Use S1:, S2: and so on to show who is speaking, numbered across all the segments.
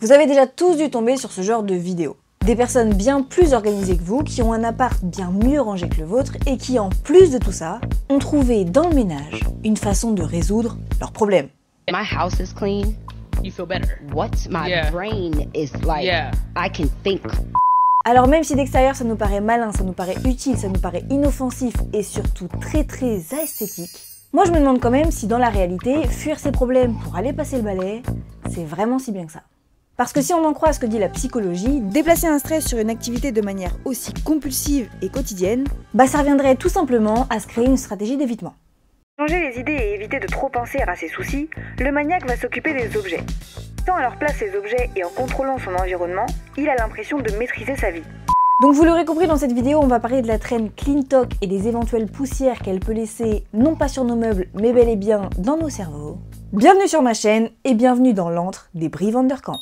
S1: Vous avez déjà tous dû tomber sur ce genre de vidéos. Des personnes bien plus organisées que vous, qui ont un appart bien mieux rangé que le vôtre et qui, en plus de tout ça, ont trouvé dans le ménage une façon de résoudre leurs problèmes.
S2: My house is clean.
S3: You feel better.
S2: What my brain is like, I can think.
S1: Alors même si d'extérieur ça nous paraît malin, ça nous paraît utile, ça nous paraît inoffensif et surtout très esthétique, moi je me demande quand même si dans la réalité, fuir ses problèmes pour aller passer le balai, c'est vraiment si bien que ça. Parce que si on en croit ce que dit la psychologie, déplacer un stress sur une activité de manière aussi compulsive et quotidienne, bah ça reviendrait tout simplement à se créer une stratégie d'évitement.
S4: Changer les idées et éviter de trop penser à ses soucis, le maniaque va s'occuper des objets. Tant à leur place ces objets et en contrôlant son environnement, il a l'impression de maîtriser sa vie.
S1: Donc vous l'aurez compris, dans cette vidéo, on va parler de la trend Clean Talk et des éventuelles poussières qu'elle peut laisser, non pas sur nos meubles, mais bel et bien dans nos cerveaux. Bienvenue sur ma chaîne et bienvenue dans l'antre des Brie Van Der Kamp.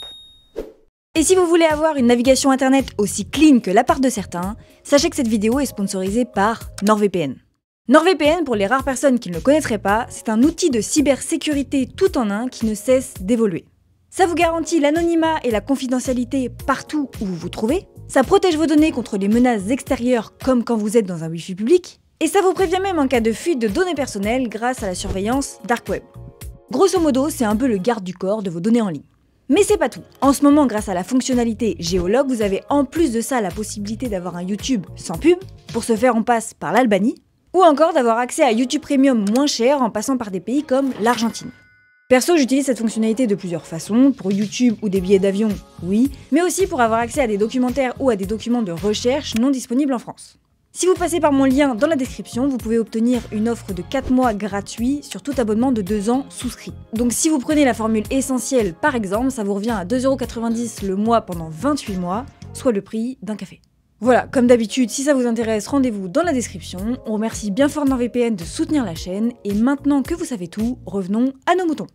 S1: Et si vous voulez avoir une navigation internet aussi clean que l'appart de certains, sachez que cette vidéo est sponsorisée par NordVPN. NordVPN, pour les rares personnes qui ne le connaîtraient pas, c'est un outil de cybersécurité tout en un qui ne cesse d'évoluer. Ça vous garantit l'anonymat et la confidentialité partout où vous vous trouvez, ça protège vos données contre les menaces extérieures comme quand vous êtes dans un wifi public, et ça vous prévient même en cas de fuite de données personnelles grâce à la surveillance Dark Web. Grosso modo, c'est un peu le garde du corps de vos données en ligne. Mais c'est pas tout. En ce moment, grâce à la fonctionnalité Géologue, vous avez en plus de ça la possibilité d'avoir un YouTube sans pub, pour ce faire on passe par l'Albanie, ou encore d'avoir accès à YouTube Premium moins cher en passant par des pays comme l'Argentine. Perso, j'utilise cette fonctionnalité de plusieurs façons, pour YouTube ou des billets d'avion, oui, mais aussi pour avoir accès à des documentaires ou à des documents de recherche non disponibles en France. Si vous passez par mon lien dans la description, vous pouvez obtenir une offre de 4 mois gratuits sur tout abonnement de 2 ans souscrit. Donc si vous prenez la formule essentielle par exemple, ça vous revient à 2,90 € le mois pendant 28 mois, soit le prix d'un café. Voilà, comme d'habitude, si ça vous intéresse, rendez-vous dans la description. On remercie bien fort NordVPN de soutenir la chaîne, et maintenant que vous savez tout, revenons à nos moutons.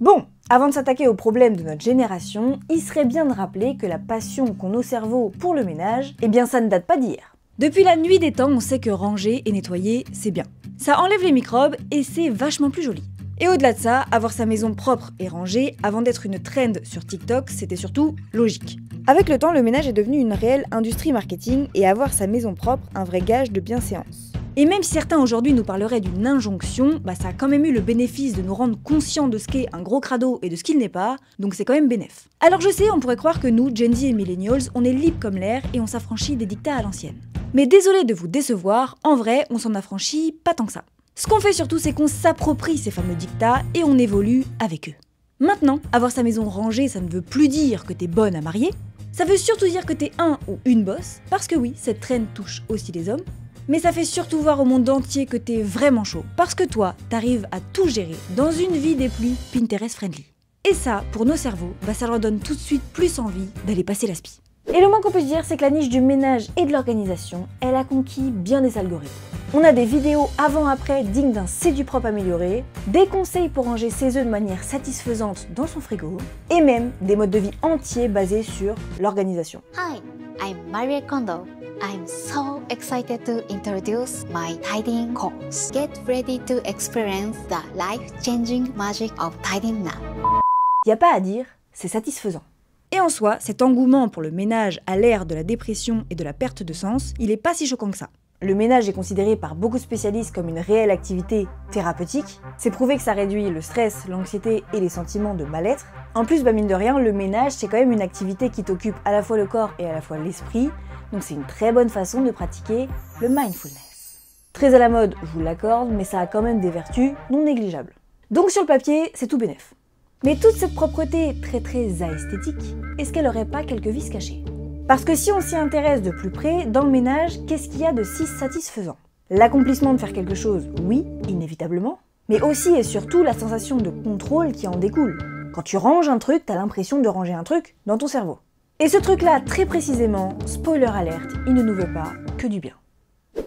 S1: Bon, avant de s'attaquer aux problèmes de notre génération, il serait bien de rappeler que la passion qu'ont nos cerveaux pour le ménage, eh bien ça ne date pas d'hier. Depuis la nuit des temps, on sait que ranger et nettoyer, c'est bien. Ça enlève les microbes et c'est vachement plus joli. Et au-delà de ça, avoir sa maison propre et rangée, avant d'être une trend sur TikTok, c'était surtout logique. Avec le temps, le ménage est devenu une réelle industrie marketing et avoir sa maison propre, un vrai gage de bienséance. Et même si certains aujourd'hui nous parleraient d'une injonction, bah ça a quand même eu le bénéfice de nous rendre conscients de ce qu'est un gros crado et de ce qu'il n'est pas, donc c'est quand même bénef. Alors je sais, on pourrait croire que nous, Gen Z et Millennials, on est libres comme l'air et on s'affranchit des dictats à l'ancienne. Mais désolé de vous décevoir, en vrai, on s'en affranchit pas tant que ça. Ce qu'on fait surtout, c'est qu'on s'approprie ces fameux dictats et on évolue avec eux. Maintenant, avoir sa maison rangée, ça ne veut plus dire que t'es bonne à marier, ça veut surtout dire que t'es un ou une boss, parce que oui, cette trend touche aussi les hommes, mais ça fait surtout voir au monde entier que t'es vraiment chaud, parce que toi, t'arrives à tout gérer dans une vie des plus Pinterest friendly. Et ça, pour nos cerveaux, bah ça leur donne tout de suite plus envie d'aller passer l'aspi. Et le moins qu'on peut se dire, c'est que la niche du ménage et de l'organisation, elle a conquis bien des algorithmes. On a des vidéos avant-après dignes d'un C'est du propre amélioré, des conseils pour ranger ses œufs de manière satisfaisante dans son frigo, et même des modes de vie entiers basés sur l'organisation.
S5: Hi, I'm Marie Kondo. I'm so excited to introduce my tidying course. Get ready to experience the life-changing magic of tidying now.
S1: Y a pas à dire, c'est satisfaisant. Et en soi, cet engouement pour le ménage à l'ère de la dépression et de la perte de sens, il est pas si choquant que ça. Le ménage est considéré par beaucoup de spécialistes comme une réelle activité thérapeutique. C'est prouvé que ça réduit le stress, l'anxiété et les sentiments de mal-être. En plus, mine de rien, le ménage, c'est quand même une activité qui t'occupe à la fois le corps et à la fois l'esprit. Donc c'est une très bonne façon de pratiquer le mindfulness. Très à la mode, je vous l'accorde, mais ça a quand même des vertus non négligeables. Donc sur le papier, c'est tout bénef. Mais toute cette propreté très aesthétique, est-ce qu'elle aurait pas quelques vices cachés? Parce que si on s'y intéresse de plus près, dans le ménage, qu'est-ce qu'il y a de si satisfaisant? L'accomplissement de faire quelque chose, oui, inévitablement, mais aussi et surtout la sensation de contrôle qui en découle. Quand tu ranges un truc, t'as l'impression de ranger un truc dans ton cerveau. Et ce truc-là, très précisément, spoiler alerte, il ne nous veut pas que du bien.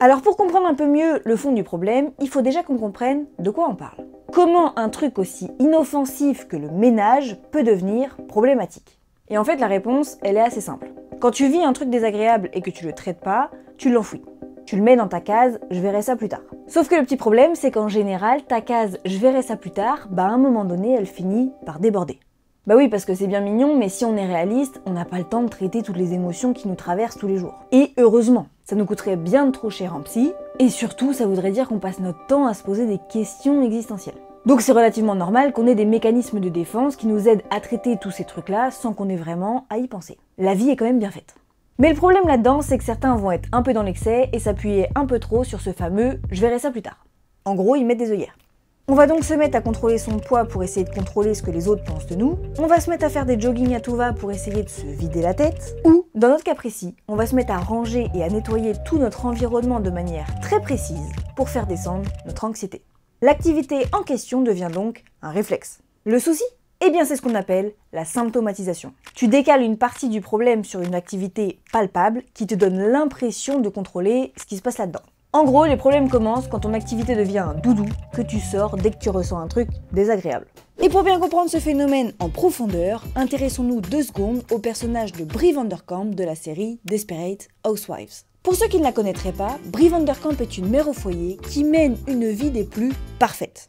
S1: Alors pour comprendre un peu mieux le fond du problème, il faut déjà qu'on comprenne de quoi on parle. Comment un truc aussi inoffensif que le ménage peut devenir problématique? Et en fait, la réponse, elle est assez simple. Quand tu vis un truc désagréable et que tu le traites pas, tu l'enfouis. Tu le mets dans ta case « je verrai ça plus tard ». Sauf que le petit problème, c'est qu'en général, ta case « je verrai ça plus tard », bah à un moment donné, elle finit par déborder. Bah oui, parce que c'est bien mignon, mais si on est réaliste, on n'a pas le temps de traiter toutes les émotions qui nous traversent tous les jours. Et heureusement, ça nous coûterait bien trop cher en psy, et surtout ça voudrait dire qu'on passe notre temps à se poser des questions existentielles. Donc c'est relativement normal qu'on ait des mécanismes de défense qui nous aident à traiter tous ces trucs-là sans qu'on ait vraiment à y penser. La vie est quand même bien faite. Mais le problème là-dedans, c'est que certains vont être un peu dans l'excès et s'appuyer un peu trop sur ce fameux « je verrai ça plus tard ». En gros, ils mettent des œillères. On va donc se mettre à contrôler son poids pour essayer de contrôler ce que les autres pensent de nous, on va se mettre à faire des jogging à tout va pour essayer de se vider la tête, ou, dans notre cas précis, on va se mettre à ranger et à nettoyer tout notre environnement de manière très précise pour faire descendre notre anxiété. L'activité en question devient donc un réflexe. Le souci ? Eh bien c'est ce qu'on appelle la symptomatisation. Tu décales une partie du problème sur une activité palpable qui te donne l'impression de contrôler ce qui se passe là-dedans. En gros, les problèmes commencent quand ton activité devient un doudou que tu sors dès que tu ressens un truc désagréable. Et pour bien comprendre ce phénomène en profondeur, intéressons-nous 2 secondes au personnage de Brie Vanderkamp de la série Desperate Housewives. Pour ceux qui ne la connaîtraient pas, Brie Vanderkamp est une mère au foyer qui mène une vie des plus parfaites.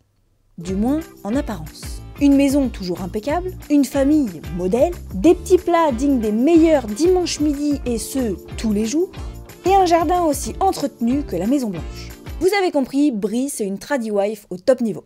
S1: Du moins en apparence. Une maison toujours impeccable, une famille modèle, des petits plats dignes des meilleurs dimanche midi et ce, tous les jours, et un jardin aussi entretenu que la Maison Blanche. Vous avez compris, Brie c'est une tradie wife au top niveau.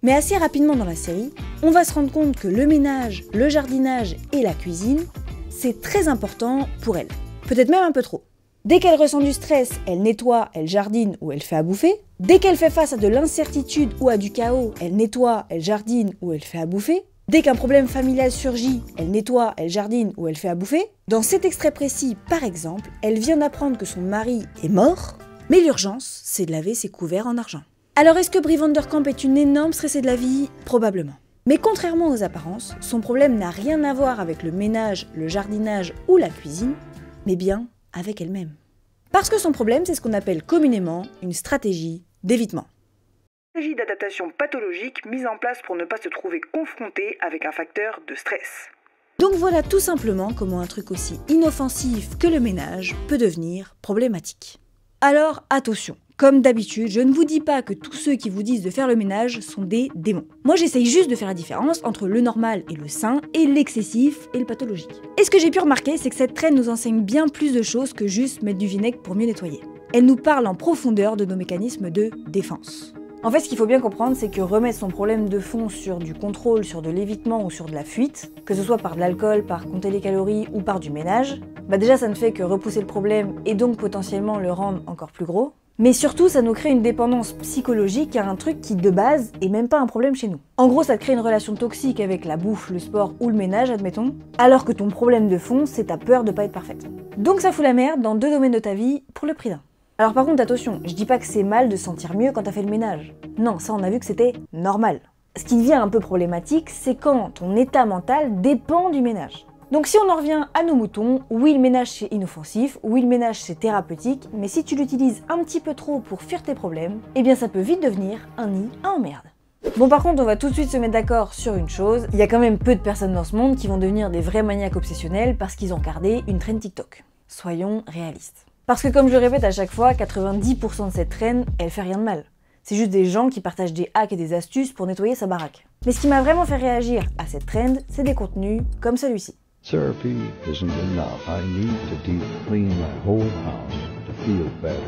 S1: Mais assez rapidement dans la série, on va se rendre compte que le ménage, le jardinage et la cuisine, c'est très important pour elle. Peut-être même un peu trop. Dès qu'elle ressent du stress, elle nettoie, elle jardine ou elle fait à bouffer. Dès qu'elle fait face à de l'incertitude ou à du chaos, elle nettoie, elle jardine ou elle fait à bouffer. Dès qu'un problème familial surgit, elle nettoie, elle jardine ou elle fait à bouffer. Dans cet extrait précis, par exemple, elle vient d'apprendre que son mari est mort, mais l'urgence, c'est de laver ses couverts en argent. Alors est-ce que Brie Vanderkamp est une énorme stressée de la vie ? Probablement. Mais contrairement aux apparences, son problème n'a rien à voir avec le ménage, le jardinage ou la cuisine, mais bien avec elle-même. Parce que son problème, c'est ce qu'on appelle communément une stratégie d'évitement.
S4: Stratégie d'adaptation pathologique mise en place pour ne pas se trouver confronté avec un facteur de stress.
S1: Donc voilà tout simplement comment un truc aussi inoffensif que le ménage peut devenir problématique. Alors attention, comme d'habitude, je ne vous dis pas que tous ceux qui vous disent de faire le ménage sont des démons. Moi j'essaye juste de faire la différence entre le normal et le sain, et l'excessif et le pathologique. Et ce que j'ai pu remarquer, c'est que cette traîne nous enseigne bien plus de choses que juste mettre du vinaigre pour mieux nettoyer. Elle nous parle en profondeur de nos mécanismes de défense. En fait, ce qu'il faut bien comprendre, c'est que remettre son problème de fond sur du contrôle, sur de l'évitement ou sur de la fuite, que ce soit par de l'alcool, par compter les calories ou par du ménage, bah déjà ça ne fait que repousser le problème et donc potentiellement le rendre encore plus gros. Mais surtout, ça nous crée une dépendance psychologique à un truc qui, de base, est même pas un problème chez nous. En gros, ça te crée une relation toxique avec la bouffe, le sport ou le ménage, admettons, alors que ton problème de fond, c'est ta peur de pas être parfaite. Donc ça fout la merde dans 2 domaines de ta vie pour le prix d'un. Alors par contre, attention, je dis pas que c'est mal de se sentir mieux quand t'as fait le ménage. Non, ça on a vu que c'était normal. Ce qui devient un peu problématique, c'est quand ton état mental dépend du ménage. Donc si on en revient à nos moutons, oui le ménage c'est inoffensif, oui le ménage c'est thérapeutique, mais si tu l'utilises un petit peu trop pour fuir tes problèmes, eh bien ça peut vite devenir un nid à emmerde. Bon par contre on va tout de suite se mettre d'accord sur une chose, il y a quand même peu de personnes dans ce monde qui vont devenir des vrais maniaques obsessionnels parce qu'ils ont regardé une trend TikTok. Soyons réalistes. Parce que comme je le répète à chaque fois, 90% de cette traîne, elle fait rien de mal. C'est juste des gens qui partagent des hacks et des astuces pour nettoyer sa baraque. Mais ce qui m'a vraiment fait réagir à cette trend, c'est des contenus comme celui-ci.
S3: Therapy isn't enough. I need to deep clean my whole house to feel better.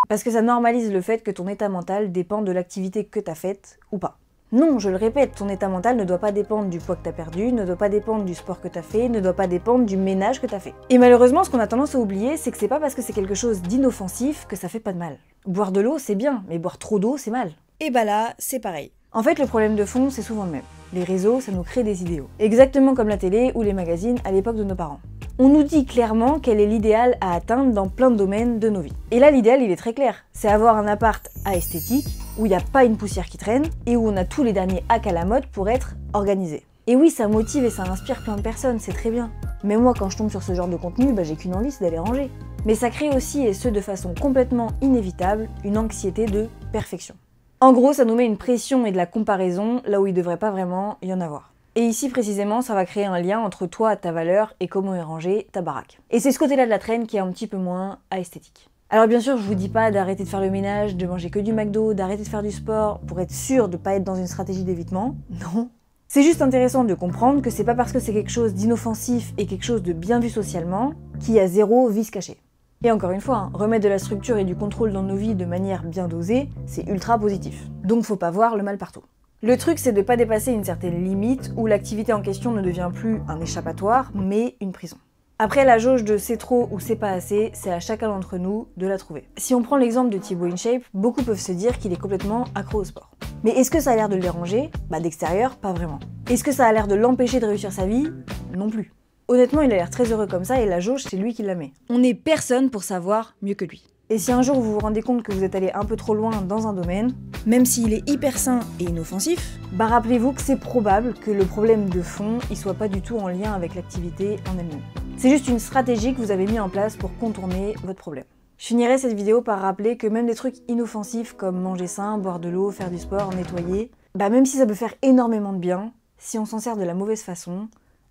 S1: Parce que ça normalise le fait que ton état mental dépend de l'activité que t'as faite ou pas. Non, je le répète, ton état mental ne doit pas dépendre du poids que t'as perdu, ne doit pas dépendre du sport que t'as fait, ne doit pas dépendre du ménage que t'as fait. Et malheureusement, ce qu'on a tendance à oublier, c'est que c'est pas parce que c'est quelque chose d'inoffensif que ça fait pas de mal. Boire de l'eau, c'est bien, mais boire trop d'eau, c'est mal. Et bah là, c'est pareil. En fait, le problème de fond, c'est souvent le même. Les réseaux, ça nous crée des idéaux. Exactement comme la télé ou les magazines à l'époque de nos parents. On nous dit clairement quel est l'idéal à atteindre dans plein de domaines de nos vies. Et là, l'idéal, il est très clair. C'est avoir un appart à esthétique, où il n'y a pas une poussière qui traîne, et où on a tous les derniers hacks à la mode pour être organisé. Et oui, ça motive et ça inspire plein de personnes, c'est très bien. Mais moi, quand je tombe sur ce genre de contenu, j'ai qu'une envie, c'est d'aller ranger. Mais ça crée aussi, et ce de façon complètement inévitable, une anxiété de perfection. En gros, ça nous met une pression et de la comparaison là où il devrait pas vraiment y en avoir. Et ici précisément, ça va créer un lien entre toi, ta valeur et comment est rangée ta baraque. Et c'est ce côté-là de la traîne qui est un petit peu moins esthétique. Alors bien sûr, je vous dis pas d'arrêter de faire le ménage, de manger que du McDo, d'arrêter de faire du sport pour être sûr de pas être dans une stratégie d'évitement. Non. C'est juste intéressant de comprendre que c'est pas parce que c'est quelque chose d'inoffensif et quelque chose de bien vu socialement qu'il y a zéro vice caché. Et encore une fois, remettre de la structure et du contrôle dans nos vies de manière bien dosée, c'est ultra positif. Donc faut pas voir le mal partout. Le truc, c'est de pas dépasser une certaine limite où l'activité en question ne devient plus un échappatoire, mais une prison. Après, la jauge de c'est trop ou c'est pas assez, c'est à chacun d'entre nous de la trouver. Si on prend l'exemple de Thibaut InShape, beaucoup peuvent se dire qu'il est complètement accro au sport. Mais est-ce que ça a l'air de le déranger? D'extérieur, pas vraiment. Est-ce que ça a l'air de l'empêcher de réussir sa vie? Non plus. Honnêtement, il a l'air très heureux comme ça et la jauge, c'est lui qui la met. On n'est personne pour savoir mieux que lui. Et si un jour vous vous rendez compte que vous êtes allé un peu trop loin dans un domaine, même s'il est hyper sain et inoffensif, rappelez-vous que c'est probable que le problème de fond, il soit pas du tout en lien avec l'activité en elle-même. C'est juste une stratégie que vous avez mis en place pour contourner votre problème. Je finirai cette vidéo par rappeler que même des trucs inoffensifs comme manger sain, boire de l'eau, faire du sport, nettoyer, même si ça peut faire énormément de bien, si on s'en sert de la mauvaise façon,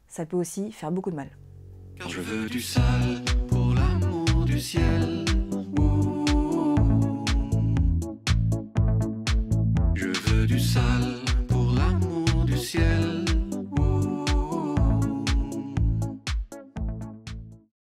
S1: ça peut aussi faire beaucoup de mal.
S6: Car je veux du sale pour l'amour du ciel. Je veux du sale pour l'amour du ciel.